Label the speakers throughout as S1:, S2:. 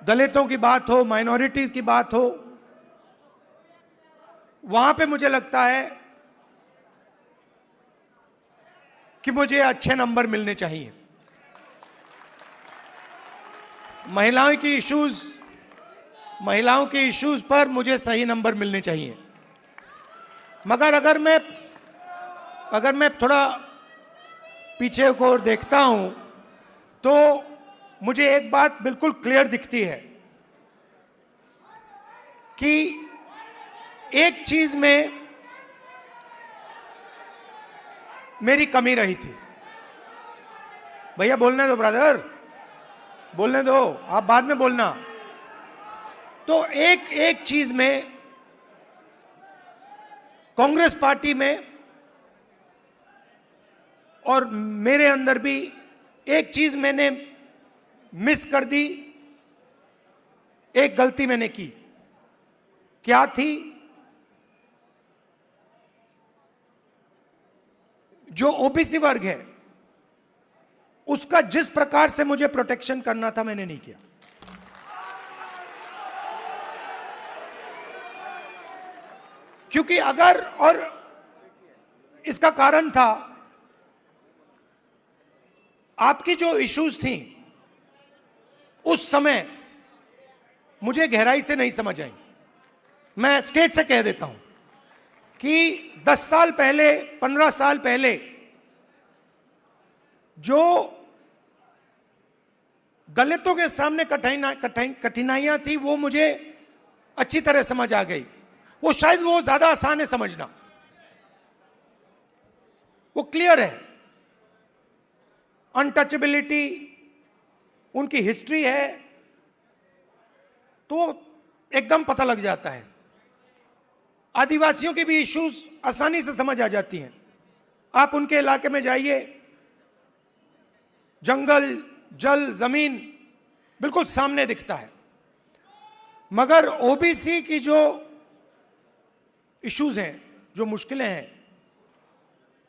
S1: दलितों की बात हो, माइनॉरिटीज की बात हो, वहां पे मुझे लगता है कि मुझे अच्छे नंबर मिलने चाहिए। महिलाओं की इश्यूज पर मुझे सही नंबर मिलने चाहिए। मगर अगर मैं थोड़ा पीछे को देखता हूं तो मुझे एक बात बिल्कुल क्लियर दिखती है कि एक चीज में मेरी कमी रही थी। भैया बोलने दो, ब्रदर बोलने दो, आप बाद में बोलना। तो एक चीज में कांग्रेस पार्टी में और मेरे अंदर भी एक चीज मैंने मिस कर दी, एक गलती मैंने की। क्या थी? जो ओबीसी वर्ग है उसका जिस प्रकार से मुझे प्रोटेक्शन करना था मैंने नहीं किया। क्योंकि अगर, और इसका कारण था आपकी जो इश्यूज थी उस समय मुझे गहराई से नहीं समझ आई। मैं स्टेज से कह देता हूं कि 10 साल पहले, 15 साल पहले जो दलितों के सामने कठिनाइयां थी वो मुझे अच्छी तरह समझ आ गई। वो शायद वो ज्यादा आसान है समझना, वो क्लियर है। अनटचेबिलिटी, उनकी हिस्ट्री है, तो एकदम पता लग जाता है। आदिवासियों की भी इश्यूज आसानी से समझ आ जाती हैं। आप उनके इलाके में जाइए, जंगल, जल, जमीन बिल्कुल सामने दिखता है। मगर ओबीसी की जो इश्यूज हैं, जो मुश्किलें हैं,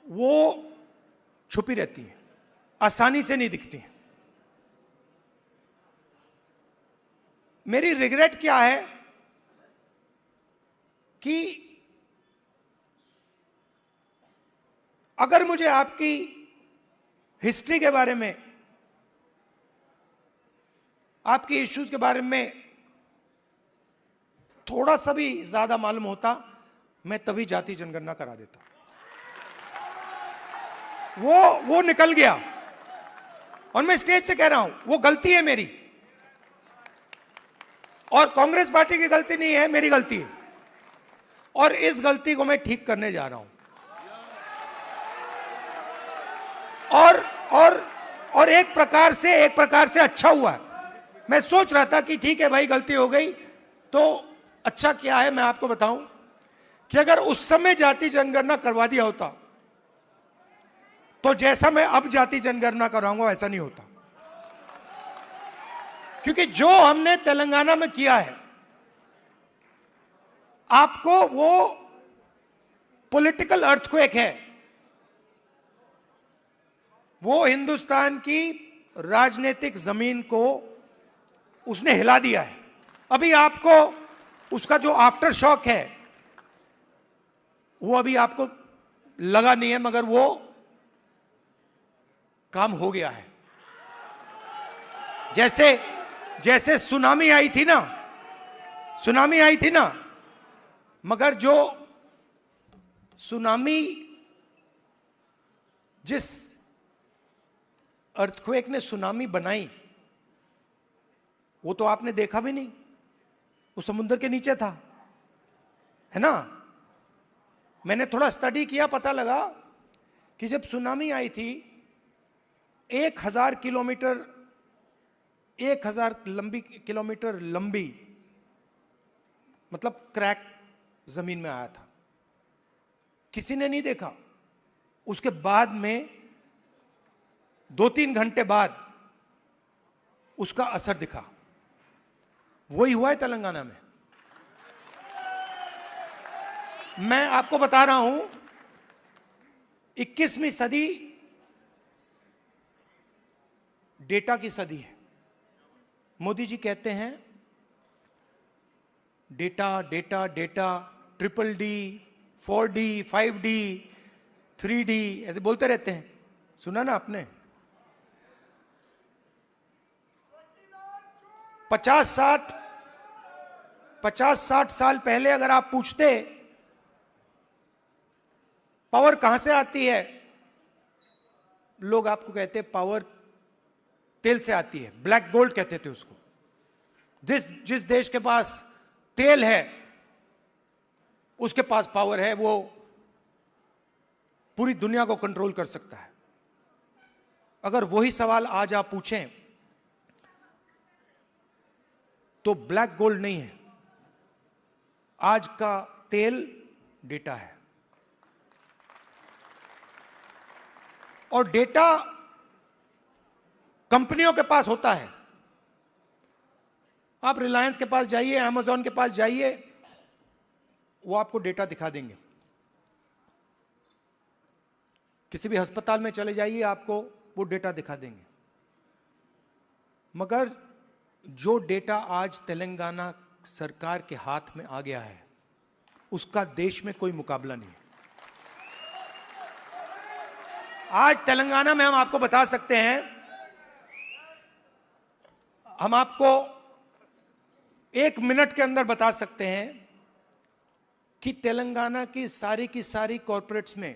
S1: वो छुपी रहती हैं, आसानी से नहीं दिखती हैं। मेरी रिग्रेट क्या है कि अगर मुझे आपकी हिस्ट्री के बारे में, आपकी इश्यूज के बारे में थोड़ा सा भी ज्यादा मालूम होता, मैं तभी जाति जनगणना करा देता। वो निकल गया। और मैं स्टेज से कह रहा हूं, वो गलती है मेरी, और कांग्रेस पार्टी की गलती नहीं है, मेरी गलती है। और इस गलती को मैं ठीक करने जा रहा हूं। और एक प्रकार से अच्छा हुआ है। मैं सोच रहा था कि ठीक है भाई, गलती हो गई, तो अच्छा क्या है मैं आपको बताऊं कि अगर उस समय जाति जनगणना करवा दिया होता तो जैसा मैं अब जाति जनगणना कराऊंगा वैसा नहीं होता। क्योंकि जो हमने तेलंगाना में किया है, आपको वो पॉलिटिकल अर्थक्वेक है, वो हिंदुस्तान की राजनीतिक जमीन को उसने हिला दिया है। अभी आपको उसका जो आफ्टर शॉक है वो अभी आपको लगा नहीं है, मगर वो काम हो गया है। जैसे सुनामी आई थी ना, मगर जो सुनामी, जिस अर्थक्वेक ने सुनामी बनाई, वो तो आपने देखा भी नहीं, वो समुद्र के नीचे था, है ना। मैंने थोड़ा स्टडी किया, पता लगा कि जब सुनामी आई थी 1000 किलोमीटर लंबी, मतलब क्रैक जमीन में आया था, किसी ने नहीं देखा। उसके बाद में 2-3 घंटे बाद उसका असर दिखा। वही हुआ है तेलंगाना में। मैं आपको बता रहा हूं, 21वीं सदी डेटा की सदी है। मोदी जी कहते हैं data data data, triple D, 4D, 5D, 3D ऐसे बोलते रहते हैं, सुना ना आपने? 50-60 साल पहले अगर आप पूछते पावर कहां से आती है, लोग आपको कहते पावर तेल से आती है, ब्लैक गोल्ड कहते थे उसको। जिस देश के पास तेल है उसके पास पावर है, वो पूरी दुनिया को कंट्रोल कर सकता है। अगर वही सवाल आज आप पूछें तो ब्लैक गोल्ड नहीं है, आज का तेल डेटा है। और डेटा कंपनियों के पास होता है। आप रिलायंस के पास जाइए, अमेज़न के पास जाइए, वो आपको डेटा दिखा देंगे। किसी भी अस्पताल में चले जाइए, आपको वो डेटा दिखा देंगे। मगर जो डेटा आज तेलंगाना सरकार के हाथ में आ गया है, उसका देश में कोई मुकाबला नहीं है। आज तेलंगाना में हम आपको बता सकते हैं, हम आपको 1 मिनट के अंदर बता सकते हैं कि तेलंगाना की सारी कॉरपोरेट्स में,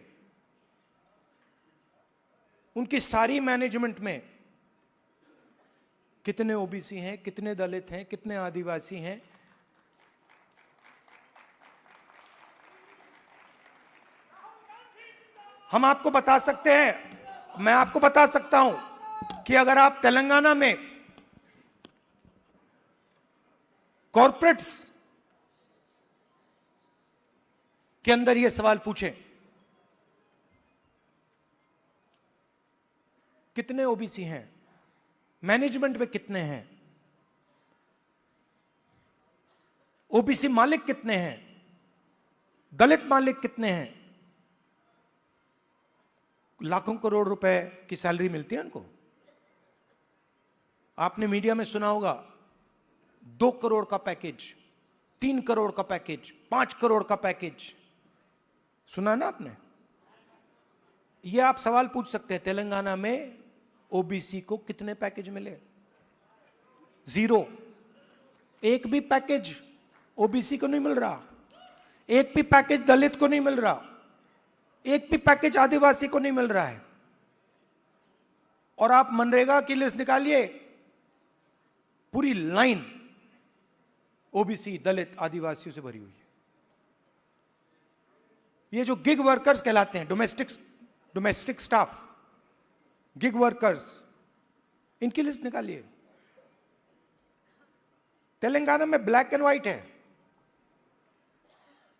S1: उनकी सारी मैनेजमेंट में कितने ओबीसी हैं, कितने दलित हैं, कितने आदिवासी हैं। हम आपको बता सकते हैं, मैं आपको बता सकता हूं कि अगर आप तेलंगाना में कॉरपोरेट्स के अंदर यह सवाल पूछें, कितने ओबीसी हैं, मैनेजमेंट में कितने हैं, ओबीसी मालिक कितने हैं, दलित मालिक कितने हैं, लाखों करोड़ रुपए की सैलरी मिलती है उनको। आपने मीडिया में सुना होगा 2 करोड़ का पैकेज, 3 करोड़ का पैकेज, 5 करोड़ का पैकेज, सुना ना आपने? यह आप सवाल पूछ सकते हैं, तेलंगाना में ओबीसी को कितने पैकेज मिले? 0। एक भी पैकेज ओबीसी को नहीं मिल रहा, एक भी पैकेज दलित को नहीं मिल रहा, एक भी पैकेज आदिवासी को नहीं मिल रहा है। और आप मनरेगा की लिस्ट निकालिए, पूरी लाइन ओबीसी, दलित, आदिवासियों से भरी हुई है। ये जो गिग वर्कर्स कहलाते हैं, डोमेस्टिक स्टाफ, गिग वर्कर्स, इनकी लिस्ट निकालिए। तेलंगाना में ब्लैक एंड व्हाइट है।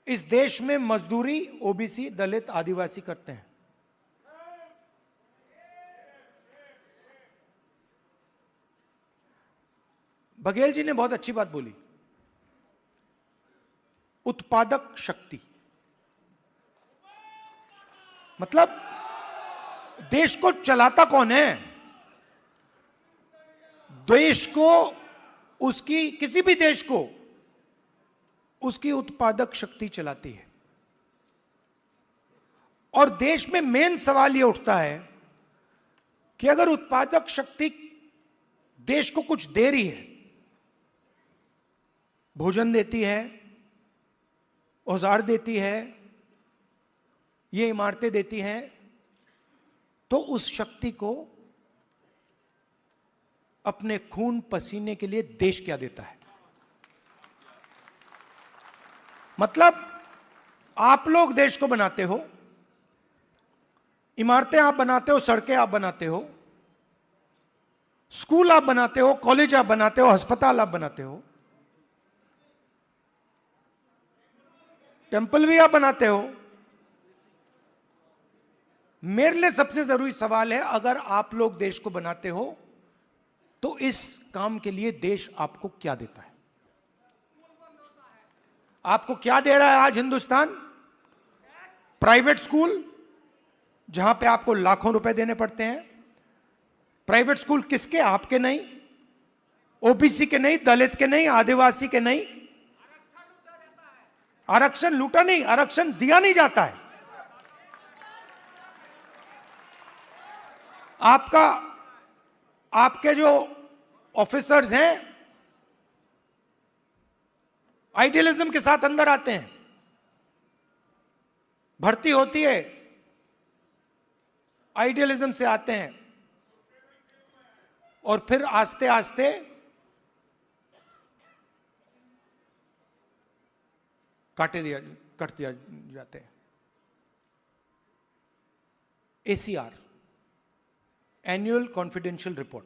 S1: इस देश में मजदूरी ओबीसी, दलित, आदिवासी करते हैं। बघेल जी ने बहुत अच्छी बात बोली, उत्पादक शक्ति। मतलब देश को चलाता कौन है? देश को, उसकी, किसी भी देश को उसकी उत्पादक शक्ति चलाती है। और देश में मेन सवाल यह उठता है कि अगर उत्पादक शक्ति देश को कुछ दे रही है, भोजन देती है, औजार देती है, ये इमारतें देती हैं, तो उस शक्ति को अपने खून पसीने के लिए देश क्या देता है? मतलब आप लोग देश को बनाते हो, इमारतें आप बनाते हो, सड़कें आप बनाते हो, स्कूल आप बनाते हो, कॉलेज आप बनाते हो, अस्पताल आप बनाते हो, टेंपल भी आप बनाते हो। मेरे लिए सबसे जरूरी सवाल है, अगर आप लोग देश को बनाते हो तो इस काम के लिए देश आपको क्या देता है? आपको क्या दे रहा है आज हिंदुस्तान? प्राइवेट स्कूल, जहां पे आपको लाखों रुपए देने पड़ते हैं। प्राइवेट स्कूल किसके? आपके नहीं, ओबीसी के नहीं, दलित के नहीं, आदिवासी के नहीं, आरक्षण लूटा नहीं, आरक्षण दिया नहीं जाता है। आपके जो ऑफिसर्स हैं आइडियलिज्म के साथ अंदर आते हैं, भर्ती होती है, आइडियलिज्म से आते हैं और फिर आस्ते आस्ते कट दिया जाते हैं। ACR, annual confidential report,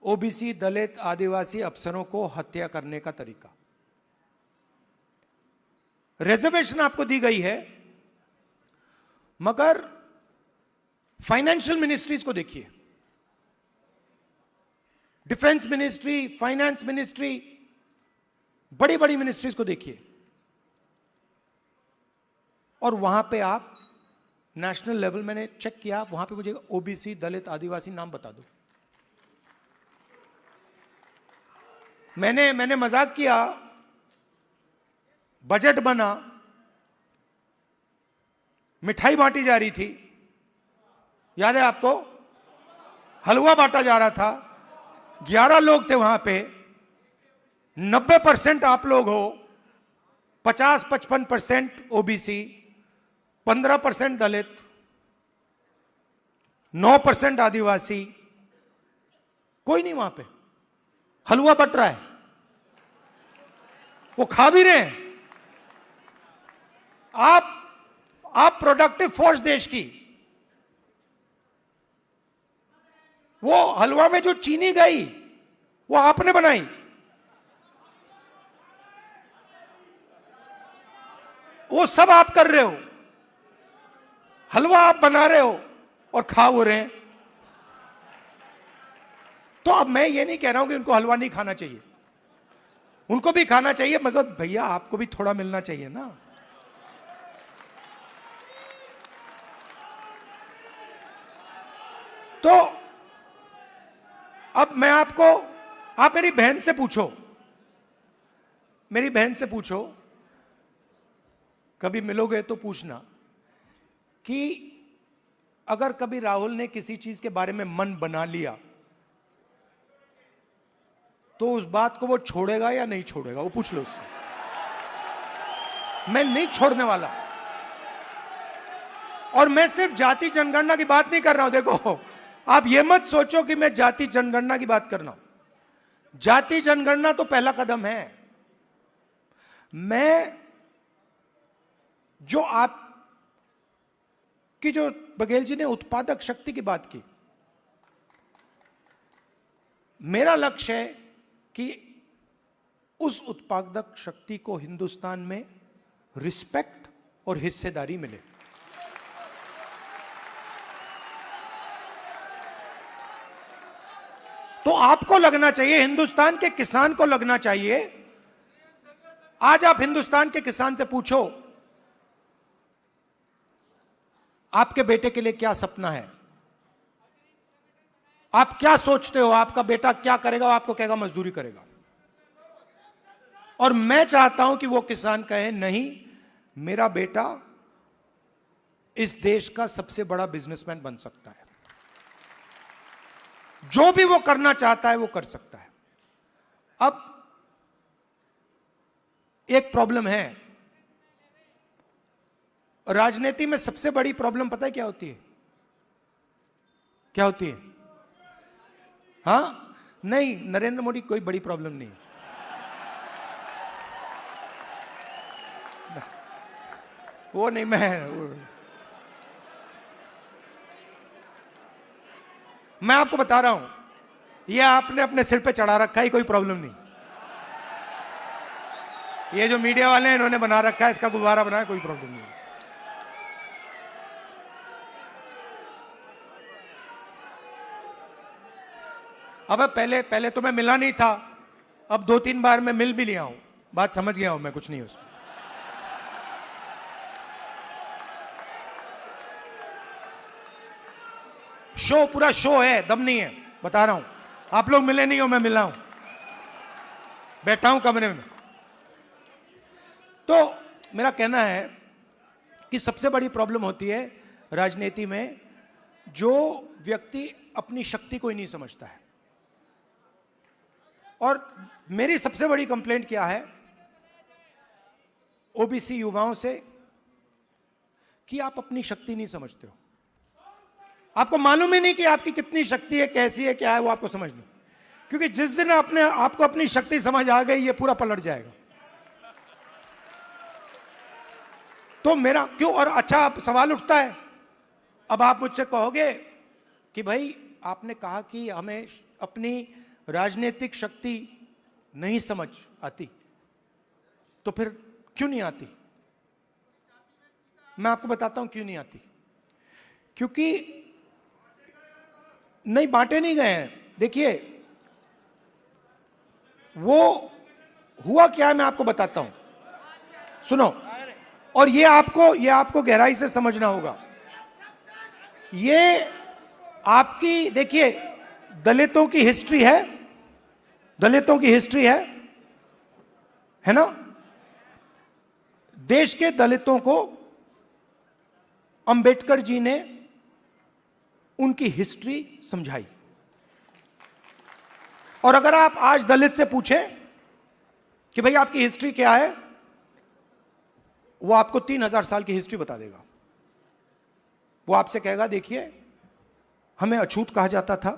S1: OBC Dalit Adivasi अफसरों को हत्या करने का तरीका। रिजर्वेशन आपको दी गई है, मगर फाइनेंशियल मिनिस्ट्रीज को देखिए, डिफेंस मिनिस्ट्री, फाइनेंस मिनिस्ट्री, बड़ी बड़ी मिनिस्ट्रीज को देखिए, और वहां पे आप नेशनल लेवल, मैंने चेक किया, वहां पे मुझे ओबीसी दलित आदिवासी नाम बता दो। मैंने मजाक किया, बजट बना, मिठाई बांटी जा रही थी, याद है आपको, हलवा बांटा जा रहा था, 11 लोग थे वहां पे, 90% आप लोग हो, 50-55% ओबीसी, 15% दलित, 9% आदिवासी, कोई नहीं वहां पे, हलवा बट रहा है, वो खा भी रहे हैं। आप प्रोडक्टिव फोर्स देश की, वो हलवा में जो चीनी गई वो आपने बनाई, वो सब आप कर रहे हो, हलवा आप बना रहे हो और खा हो रहे हैं। तो अब मैं ये नहीं कह रहा हूं कि उनको हलवा नहीं खाना चाहिए, उनको भी खाना चाहिए, मगर भैया आपको भी थोड़ा मिलना चाहिए ना। तो अब मैं आपको, आप मेरी बहन से पूछो, मेरी बहन से पूछो, कभी मिलोगे तो पूछना कि अगर कभी राहुल ने किसी चीज के बारे में मन बना लिया तो उस बात को वो छोड़ेगा या नहीं छोड़ेगा, वो पूछ लो उससे। मैं नहीं छोड़ने वाला। और मैं सिर्फ जाति जनगणना की बात नहीं कर रहा हूं, देखो आप ये मत सोचो कि मैं जाति जनगणना की बात कर रहा हूं। जाति जनगणना तो पहला कदम है। मैं जो आप कि जो बघेल जी ने उत्पादक शक्ति की बात की, मेरा लक्ष्य है कि उस उत्पादक शक्ति को हिंदुस्तान में रिस्पेक्ट और हिस्सेदारी मिले। तो आपको लगना चाहिए, हिंदुस्तान के किसान को लगना चाहिए। आज आप हिंदुस्तान के किसान से पूछो आपके बेटे के लिए क्या सपना है, आप क्या सोचते हो, आपका बेटा क्या करेगा, आपको कहेगा मजदूरी करेगा। और मैं चाहता हूं कि वो किसान कहे नहीं, मेरा बेटा इस देश का सबसे बड़ा बिजनेसमैन बन सकता है, जो भी वो करना चाहता है वो कर सकता है। अब एक प्रॉब्लम है राजनीति में, सबसे बड़ी प्रॉब्लम पता है क्या होती है? क्या होती है? हाँ नहीं, नरेंद्र मोदी कोई बड़ी प्रॉब्लम नहीं, वो नहीं, मैं आपको बता रहा हूं, ये आपने अपने सिर पे चढ़ा रखा है, कोई प्रॉब्लम नहीं। ये जो मीडिया वाले हैं इन्होंने बना रखा है, इसका गुब्बारा बनाया, कोई प्रॉब्लम नहीं। अब पहले तो मैं मिला नहीं था, अब 2-3 बार मैं मिल भी लिया हूं, बात समझ गया हूं मैं, कुछ नहीं उसमें। शो पूरा शो है, दम नहीं है, बता रहा हूं। आप लोग मिले नहीं हो, मैं मिला हूं, बैठा हूं कमरे में। तो मेरा कहना है कि सबसे बड़ी प्रॉब्लम होती है राजनीति में, जो व्यक्ति अपनी शक्ति को ही नहीं समझता है। और मेरी सबसे बड़ी कंप्लेंट क्या है ओबीसी युवाओं से, कि आप अपनी शक्ति नहीं समझते हो। आपको मालूम ही नहीं कि आपकी कितनी शक्ति है, कैसी है, क्या है, वो आपको समझ नहीं। क्योंकि जिस दिन आपको अपनी शक्ति समझ आ गई, ये पूरा पलट जाएगा। तो मेरा क्यों, और अच्छा सवाल उठता है, अब आप मुझसे कहोगे कि भाई आपने कहा कि हमें अपनी राजनीतिक शक्ति नहीं समझ आती, तो फिर क्यों नहीं आती? मैं आपको बताता हूं क्यों नहीं आती। क्योंकि नहीं, बांटे नहीं गए हैं। देखिए वो हुआ क्या है, मैं आपको बताता हूं, सुनो। और ये आपको गहराई से समझना होगा। ये आपकी, देखिए, दलितों की हिस्ट्री है, दलितों की हिस्ट्री है ना। देश के दलितों को अंबेडकर जी ने उनकी हिस्ट्री समझाई। और अगर आप आज दलित से पूछें कि भाई आपकी हिस्ट्री क्या है, वो आपको 3000 साल की हिस्ट्री बता देगा। वो आपसे कहेगा देखिए, हमें अछूत कहा जाता था,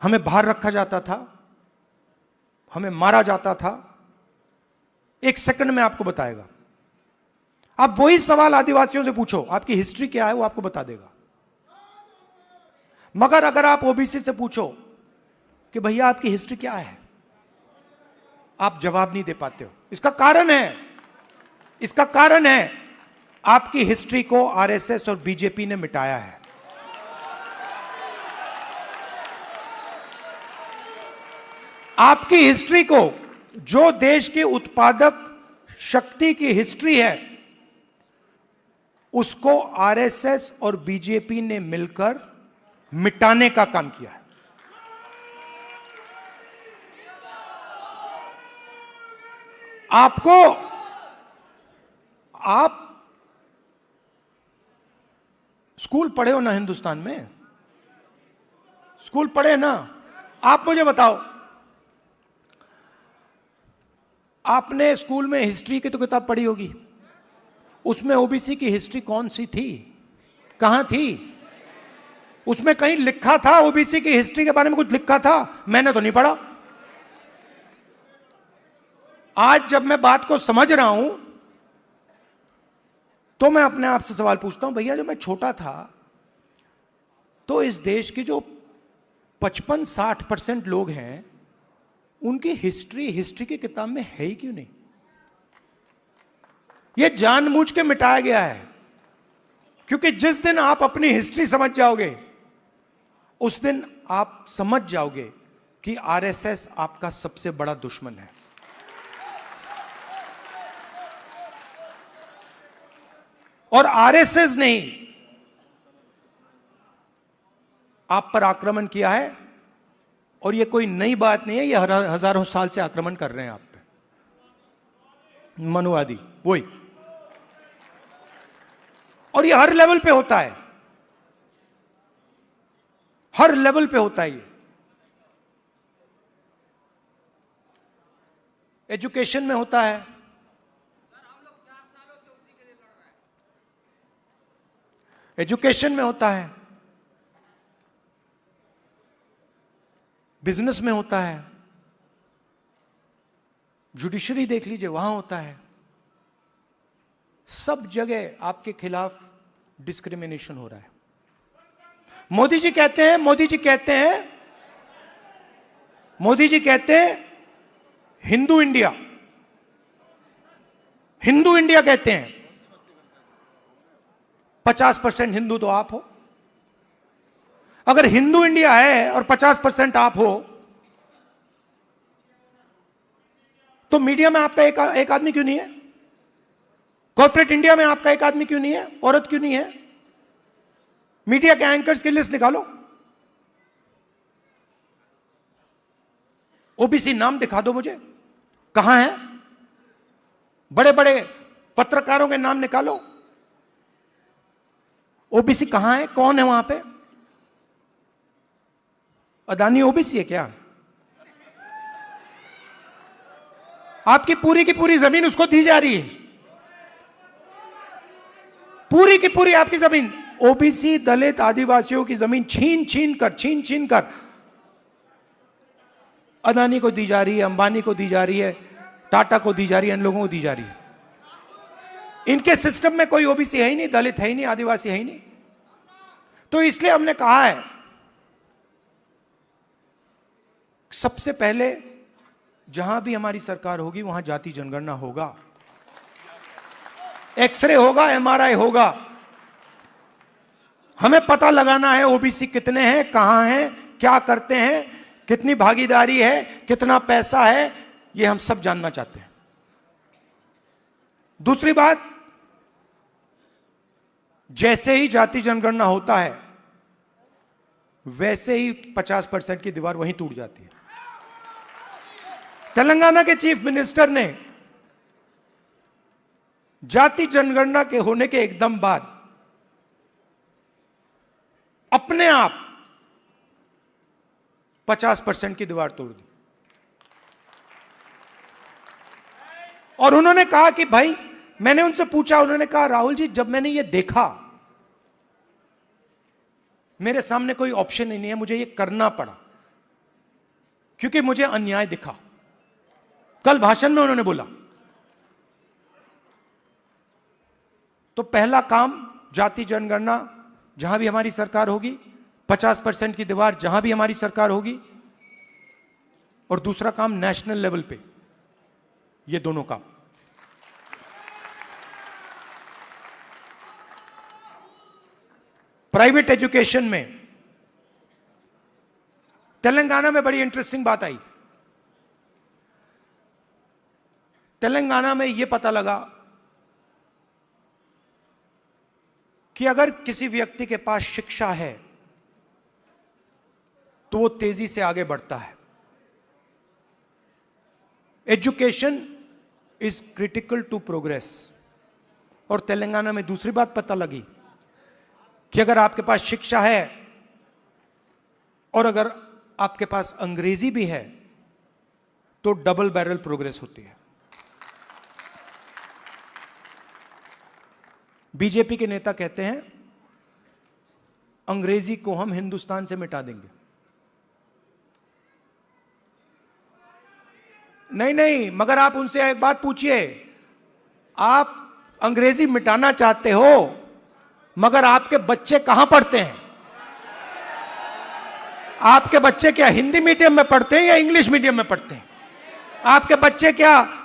S1: हमें बाहर रखा जाता था, हमें मारा जाता था। एक सेकंड में आपको बताएगा। आप वही सवाल आदिवासियों से पूछो, आपकी हिस्ट्री क्या है, वो आपको बता देगा। मगर अगर आप ओबीसी से पूछो कि भैया आपकी हिस्ट्री क्या है, आप जवाब नहीं दे पाते हो। इसका कारण है आपकी हिस्ट्री को आरएसएस और बीजेपी ने मिटाया है। आपकी हिस्ट्री को, जो देश की उत्पादक शक्ति की हिस्ट्री है, उसको आरएसएस और बीजेपी ने मिलकर मिटाने का काम किया है। आप स्कूल पढ़े हो ना हिंदुस्तान में, स्कूल पढ़े ना। आप मुझे बताओ, आपने स्कूल में हिस्ट्री की तो किताब पढ़ी होगी, उसमें ओबीसी की हिस्ट्री कौन सी थी, कहां थी? उसमें कहीं लिखा था ओबीसी की हिस्ट्री के बारे में कुछ लिखा था? मैंने तो नहीं पढ़ा। आज जब मैं बात को समझ रहा हूं तो मैं अपने आप से सवाल पूछता हूं, भैया जब मैं छोटा था तो इस देश की जो 55-60% लोग हैं, उनकी हिस्ट्री की किताब में है ही क्यों नहीं? यह जानबूझ के मिटाया गया है। क्योंकि जिस दिन आप अपनी हिस्ट्री समझ जाओगे, उस दिन आप समझ जाओगे कि आरएसएस आपका सबसे बड़ा दुश्मन है। और आरएसएस ने आप पर आक्रमण किया है, और यह कोई नई बात नहीं है, यह हजारों साल से आक्रमण कर रहे हैं आप पे, मनुवादी वही। और यह हर लेवल पे होता है, हर लेवल पे होता है। ये एजुकेशन में होता है, एजुकेशन में होता है, बिजनेस में होता है, जुडिशरी देख लीजिए वहां होता है। सब जगह आपके खिलाफ डिस्क्रिमिनेशन हो रहा है। मोदी जी कहते हैं हिंदू इंडिया, हिंदू इंडिया कहते हैं। 50% हिंदू तो आप हो। अगर हिंदू इंडिया है और 50% आप हो, तो मीडिया में आपका एक आदमी क्यों नहीं है? कॉर्पोरेट इंडिया में आपका एक आदमी क्यों नहीं है? औरत क्यों नहीं है? मीडिया के एंकर्स की लिस्ट निकालो, ओबीसी नाम दिखा दो मुझे, कहां है? बड़े बड़े पत्रकारों के नाम निकालो। ओबीसी कहां है, कौन है वहां पे? अदानी ओबीसी है क्या? आपकी पूरी की पूरी जमीन उसको दी जा रही है, पूरी की पूरी आपकी जमीन। ओबीसी दलित आदिवासियों की जमीन छीन छीन कर अदानी को दी जा रही है, अंबानी को दी जा रही है, टाटा को दी जा रही है, इन लोगों को दी जा रही है। इनके सिस्टम में कोई ओबीसी है ही नहीं, दलित है ही नहीं, आदिवासी है ही नहीं। तो इसलिए हमने कहा है सबसे पहले जहां भी हमारी सरकार होगी वहां जाति जनगणना होगा, एक्सरे होगा, एमआरआई होगा। हमें पता लगाना है ओबीसी कितने हैं, कहां हैं, क्या करते हैं, कितनी भागीदारी है, कितना पैसा है, यह हम सब जानना चाहते हैं। दूसरी बात, जैसे ही जाति जनगणना होता है वैसे ही 50% की दीवार वहीं टूट जाती है। तेलंगाना के चीफ मिनिस्टर ने जाति जनगणना के होने के एकदम बाद अपने आप 50% की दीवार तोड़ दी और उन्होंने कहा कि भाई, मैंने उनसे पूछा, उन्होंने कहा राहुल जी, जब मैंने ये देखा, मेरे सामने कोई ऑप्शन ही नहीं है, मुझे ये करना पड़ा क्योंकि मुझे अन्याय दिखा। कल भाषण में उन्होंने बोला तो पहला काम जाति जनगणना जहां भी हमारी सरकार होगी, 50% की दीवार जहां भी हमारी सरकार होगी, और दूसरा काम नेशनल लेवल पे, ये दोनों काम। प्राइवेट एजुकेशन में तेलंगाना में बड़ी इंटरेस्टिंग बात आई। तेलंगाना में यह पता लगा कि अगर किसी व्यक्ति के पास शिक्षा है तो वो तेजी से आगे बढ़ता है। Education is critical to progress. और तेलंगाना में दूसरी बात पता लगी कि अगर आपके पास शिक्षा है और अगर आपके पास अंग्रेजी भी है तो डबल बैरल प्रोग्रेस होती है। बीजेपी के नेता कहते हैं अंग्रेजी को हम हिंदुस्तान से मिटा देंगे। नहीं, मगर आप उनसे एक बात पूछिए, आप अंग्रेजी मिटाना चाहते हो मगर आपके बच्चे कहां पढ़ते हैं? आपके बच्चे क्या हिंदी मीडियम में पढ़ते हैं या इंग्लिश मीडियम में पढ़ते हैं? आपके बच्चे क्या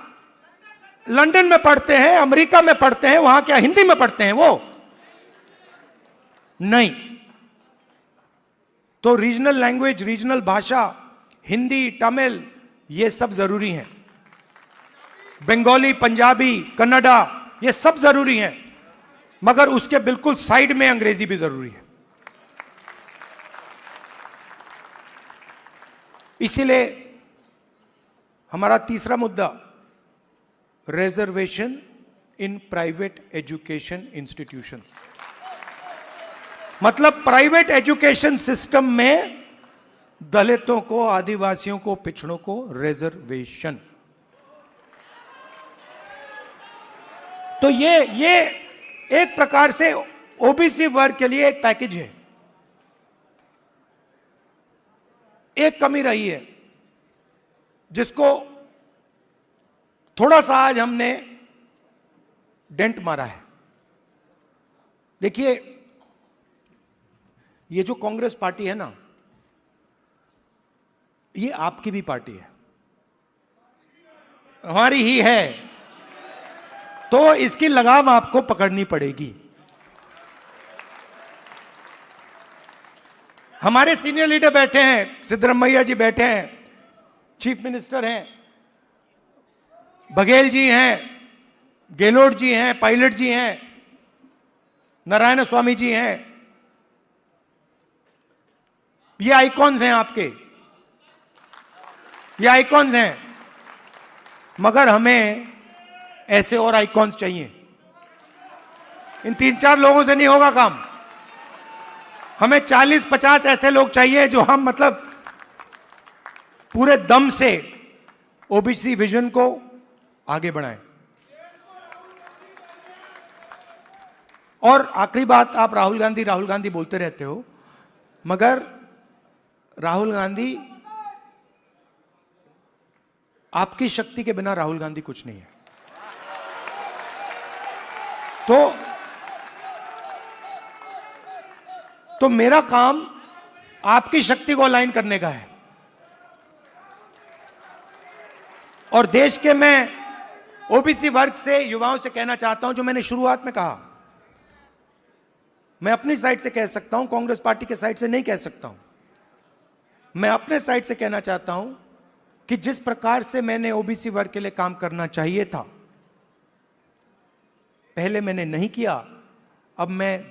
S1: लंदन में पढ़ते हैं, अमेरिका में पढ़ते हैं, वहां क्या हिंदी में पढ़ते हैं वो? नहीं। तो रीजनल लैंग्वेज, रीजनल भाषा, हिंदी, तमिल, ये सब जरूरी हैं। बंगाली, पंजाबी, कन्नड़ा, ये सब जरूरी हैं, मगर उसके बिल्कुल साइड में अंग्रेजी भी जरूरी है। इसीलिए हमारा तीसरा मुद्दा, reservation in private education institutions, मतलब प्राइवेट एजुकेशन सिस्टम में दलितों को, आदिवासियों को, पिछड़ों को रिजर्वेशन। तो ये एक प्रकार से ओबीसी वर्ग के लिए एक पैकेज है। एक कमी रही है जिसको थोड़ा सा आज हमने डेंट मारा है। देखिए, ये जो कांग्रेस पार्टी है ना, ये आपकी भी पार्टी है, हमारी ही है, तो इसकी लगाम आपको पकड़नी पड़ेगी। हमारे सीनियर लीडर बैठे हैं, सिद्धरामैया जी बैठे हैं, चीफ मिनिस्टर हैं, बघेल जी हैं, गेहलोत जी हैं, पायलट जी हैं, नारायण स्वामी जी हैं। ये आइकॉन्स हैं आपके, ये आइकॉन्स हैं, मगर हमें ऐसे और आइकॉन्स चाहिए। इन 3-4 लोगों से नहीं होगा काम। हमें 40-50 ऐसे लोग चाहिए जो हम मतलब पूरे दम से ओबीसी विजन को आगे बढ़ाएं। और आखिरी बात, आप राहुल गांधी बोलते रहते हो, मगर राहुल गांधी, आपकी शक्ति के बिना राहुल गांधी कुछ नहीं है। तो मेरा काम आपकी शक्ति को अलाइन करने का है। और देश के मैं ओबीसी वर्ग से, युवाओं से कहना चाहता हूं, जो मैंने शुरुआत में कहा, मैं अपनी साइड से कह सकता हूं, कांग्रेस पार्टी के साइड से नहीं कह सकता हूं। मैं अपने साइड से कहना चाहता हूं कि जिस प्रकार से मैंने ओबीसी वर्ग के लिए काम करना चाहिए था, पहले मैंने नहीं किया, अब मैं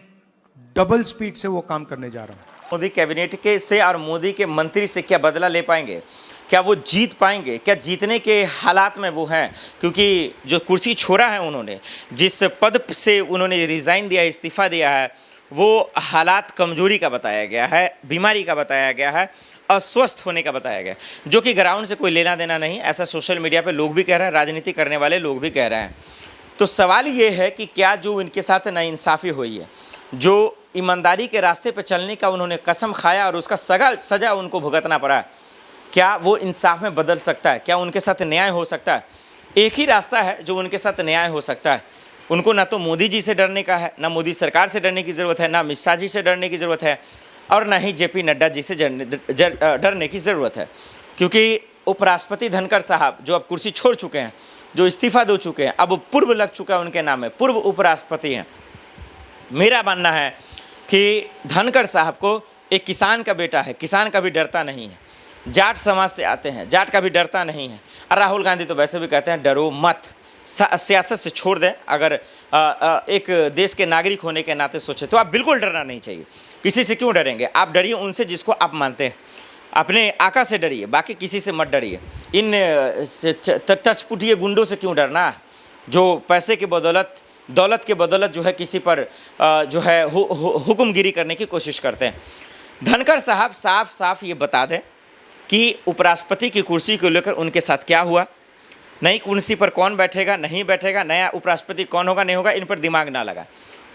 S1: डबल स्पीड से वो काम करने जा रहा हूं।
S2: मोदी कैबिनेट के से और मोदी के मंत्री से क्या बदला ले पाएंगे? क्या वो जीत पाएंगे? क्या जीतने के हालात में वो हैं? क्योंकि जो कुर्सी छोड़ा है उन्होंने, जिस पद से उन्होंने रिज़ाइन दिया, इस्तीफा दिया है, वो हालात कमजोरी का बताया गया है, बीमारी का बताया गया है, अस्वस्थ होने का बताया गया, जो कि ग्राउंड से कोई लेना देना नहीं। ऐसा सोशल मीडिया पे लोग भी कह रहे हैं, राजनीति करने वाले लोग भी कह रहे हैं। तो सवाल ये है कि क्या जो इनके साथ नाइंसाफ़ी हुई है, जो ईमानदारी के रास्ते पर चलने का उन्होंने कसम खाया और उसका सजा उनको भुगतना पड़ा, क्या वो इंसाफ में बदल सकता है? क्या उनके साथ न्याय हो सकता है? एक ही रास्ता है जो उनके साथ न्याय हो सकता है। उनको ना तो मोदी जी से डरने का है, ना मोदी सरकार से डरने की ज़रूरत है, ना अमित शाह जी से डरने की ज़रूरत है, और ना ही जेपी नड्डा जी से डरने की ज़रूरत है। क्योंकि उपराष्ट्रपति धनखड़ साहब जो अब कुर्सी छोड़ चुके हैं, जो इस्तीफ़ा दे चुके हैं, अब पूर्व लग चुका है उनके नाम में, पूर्व उपराष्ट्रपति हैं। मेरा मानना है कि धनखड़ साहब को एक किसान का बेटा है, किसान का भी डरता नहीं है, जाट समाज से आते हैं, जाट का भी डरता नहीं है। और राहुल गांधी तो वैसे भी कहते हैं डरो मत, सियासत से छोड़ दें। अगर एक देश के नागरिक होने के नाते सोचे तो आप बिल्कुल डरना नहीं चाहिए। किसी से क्यों डरेंगे? आप डरिए उनसे जिसको आप मानते हैं, अपने आका से डरिए, बाकी किसी से मत डरिए। इन टचपुटिये गुंडों से क्यों डरना, जो पैसे की बदौलत, दौलत के बदौलत जो है किसी पर जो है हुक्मगिरी करने की कोशिश करते हैं। धनखड़ साहब साफ साफ ये बता दें कि उपराष्ट्रपति की कुर्सी को लेकर उनके साथ क्या हुआ, नई कुर्सी पर कौन बैठेगा, नहीं बैठेगा, नया उपराष्ट्रपति कौन होगा, नहीं होगा, इन पर दिमाग ना लगा।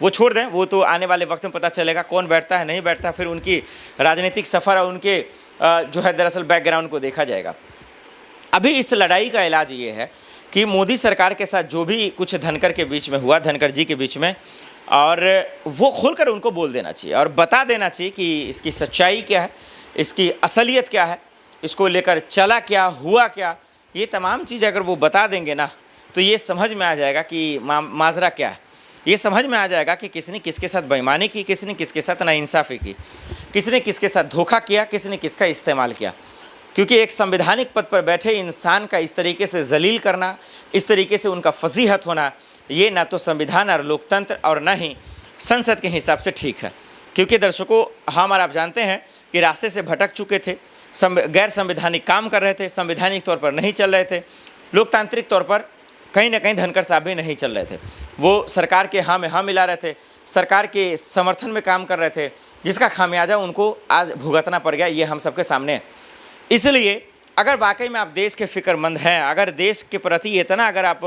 S2: वो छोड़ दें, वो तो आने वाले वक्त में पता चलेगा कौन बैठता है, नहीं बैठता, फिर उनकी राजनीतिक सफ़र और उनके जो है दरअसल बैकग्राउंड को देखा जाएगा। अभी इस लड़ाई का इलाज ये है कि मोदी सरकार के साथ जो भी कुछ धनखड़ के बीच में हुआ, धनखड़ जी के बीच में, और वो खोलकर उनको बोल देना चाहिए और बता देना चाहिए कि इसकी सच्चाई क्या है, इसकी असलियत क्या है, इसको लेकर चला क्या, हुआ क्या। ये तमाम चीज़ अगर वो बता देंगे ना, तो ये समझ में आ जाएगा कि माजरा क्या है। ये समझ में आ जाएगा कि किसने किसके साथ बेईमानी की, किसने किसके साथ नाइंसाफ़ी की, किसने किसके साथ धोखा किया, किसने किसका इस्तेमाल किया। क्योंकि एक संवैधानिक पद पर बैठे इंसान का इस तरीके से जलील करना, इस तरीके से उनका फजीहत होना, ये ना तो संविधान और लोकतंत्र और ना ही संसद के हिसाब से ठीक है। क्योंकि दर्शकों, हम और आप जानते हैं कि रास्ते से भटक चुके थे, गैर संवैधानिक काम कर रहे थे, संवैधानिक तौर पर नहीं चल रहे थे, लोकतांत्रिक तौर पर कहीं ना कहीं धनखड़ साहब भी नहीं चल रहे थे। वो सरकार के हाँ में हाँ मिला रहे थे, सरकार के समर्थन में काम कर रहे थे, जिसका खामियाजा उनको आज भुगतना पड़ गया। ये हम सबके सामने है। इसलिए अगर वाकई में आप देश के फिक्रमंद हैं, अगर देश के प्रति इतना अगर आप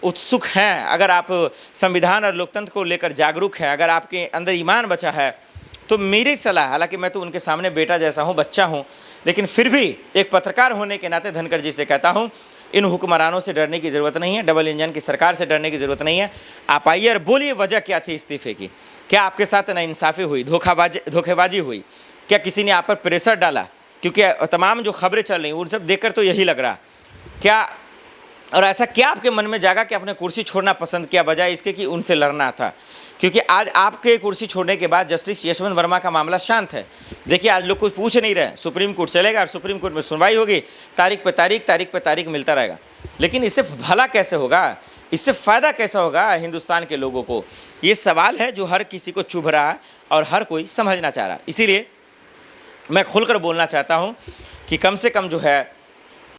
S2: उत्सुक हैं, अगर आप संविधान और लोकतंत्र को लेकर जागरूक हैं, अगर आपके अंदर ईमान बचा है, तो मेरी सलाह, हालांकि मैं तो उनके सामने बेटा जैसा हूँ, बच्चा हूँ, लेकिन फिर भी एक पत्रकार होने के नाते धनखड़ जी से कहता हूँ, इन हुक्मरानों से डरने की ज़रूरत नहीं है, डबल इंजन की सरकार से डरने की ज़रूरत नहीं है। आप आइए और बोलिए वजह क्या थी इस्तीफे की। क्या आपके साथ नाइंसाफ़ी हुई, धोखेबाजी हुई? क्या किसी ने आप पर प्रेशर डाला? क्योंकि तमाम जो खबरें चल रही उन सब देखकर तो यही लग रहा। क्या और ऐसा क्या आपके मन में जागा कि आपने कुर्सी छोड़ना पसंद किया बजाय इसके कि उनसे लड़ना था? क्योंकि आज आपके कुर्सी छोड़ने के बाद जस्टिस यशवंत वर्मा का मामला शांत है। देखिए, आज लोग कुछ पूछ नहीं रहे, सुप्रीम कोर्ट चलेगा और सुप्रीम कोर्ट में सुनवाई होगी, तारीख पे तारीख मिलता रहेगा। लेकिन इससे भला कैसे होगा, इससे फ़ायदा कैसा होगा हिंदुस्तान के लोगों को? ये सवाल है जो हर किसी को चुभ रहा है और हर कोई समझना चाह रहा है। इसीलिए मैं खुलकर बोलना चाहता हूँ कि कम से कम जो है